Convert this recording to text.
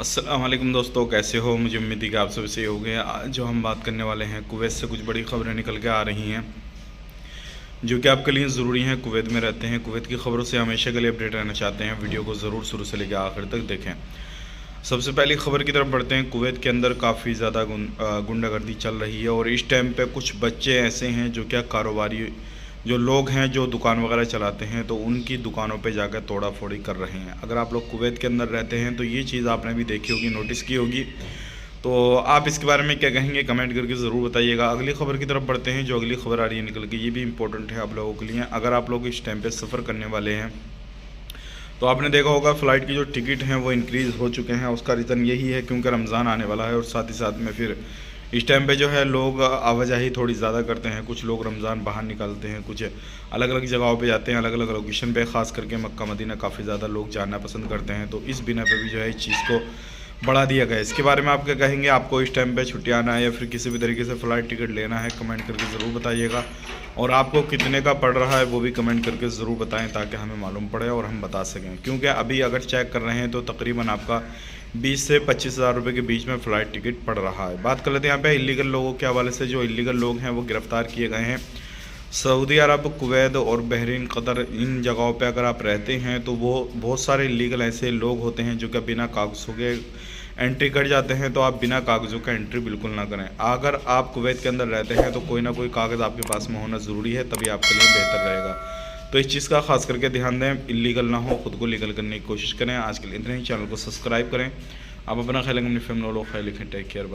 अस्सलाम वालेकुम दोस्तों, कैसे हो। मुझे उम्मीद है कि आप सब सही हो गए। आज जो हम बात करने वाले हैं, कुवैत से कुछ बड़ी खबरें निकल के आ रही हैं जो कि आपके लिए ज़रूरी हैं। कुवैत में रहते हैं, कुवैत की खबरों से हमेशा के लिए अपडेट रहना चाहते हैं, वीडियो को ज़रूर शुरू से लेकर आखिर तक देखें। सबसे पहली खबर की तरफ बढ़ते हैं। कुवैत के अंदर काफ़ी ज़्यादा गुंडागर्दी चल रही है और इस टाइम पे कुछ बच्चे ऐसे हैं जो क्या कारोबारी जो लोग हैं जो दुकान वगैरह चलाते हैं, तो उनकी दुकानों पे जाकर तोड़ा फोड़ी कर रहे हैं। अगर आप लोग कुवैत के अंदर रहते हैं तो ये चीज़ आपने भी देखी होगी, नोटिस की होगी। तो आप इसके बारे में क्या कहेंगे, कमेंट करके ज़रूर बताइएगा। अगली खबर की तरफ बढ़ते हैं। जो अगली खबर आ रही है निकल के, ये भी इंपॉर्टेंट है आप लोगों के लिए। अगर आप लोग इस टाइम पे सफ़र करने वाले हैं तो आपने देखा होगा फ़्लाइट की जो टिकट हैं वो इंक्रीज़ हो चुके हैं। उसका रीज़न यही है क्योंकि रमज़ान आने वाला है और साथ ही साथ में फिर इस टाइम पे जो है लोग आवाजाही थोड़ी ज़्यादा करते हैं। कुछ लोग रमज़ान बाहर निकलते हैं, कुछ अलग अलग जगहों पे जाते हैं, अलग अलग लोकेशन पे, ख़ास करके मक्का मदीना काफ़ी ज़्यादा लोग जाना पसंद करते हैं। तो इस बिना पे भी जो है इस चीज़ को बढ़ा दिया गया है। इसके बारे में आप क्या कहेंगे, आपको इस टाइम पे छुट्टी आना है या फिर किसी भी तरीके से फ़्लाइट टिकट लेना है, कमेंट करके ज़रूर बताइएगा। और आपको कितने का पड़ रहा है वो भी कमेंट करके ज़रूर बताएं ताकि हमें मालूम पड़े और हम बता सकें। क्योंकि अभी अगर चेक कर रहे हैं तो तकरीबन आपका 20 से 25 हज़ार रुपये के बीच में फ़्लाइट टिकट पड़ रहा है। बात कर लेते हैं यहाँ पे इलीगल लोगों के हवाले से। जो इलीगल लोग हैं वो गिरफ़्तार किए गए हैं। सऊदी अरब, कुवैत और बहरीन, कतर, इन जगहों पे अगर आप रहते हैं तो वो बहुत सारे इलीगल ऐसे लोग होते हैं जो कि बिना कागज़ों के एंट्री कर जाते हैं। तो आप बिना कागज़ों का एंट्री बिल्कुल ना करें। अगर आप कुवैत के अंदर रहते हैं तो कोई ना कोई कागज़ आपके पास में होना ज़रूरी है, तभी आपके लिए बेहतर रहेगा। तो इस चीज़ का खास करके ध्यान दें, इलीगल ना हो, ख़ुद को लीगल करने की कोशिश करें। आज के लिए इतना ही, चैनल को सब्सक्राइब करें। आप अपना ख्याल अपनी फैमिली वालों ख्याल रखें। Take care.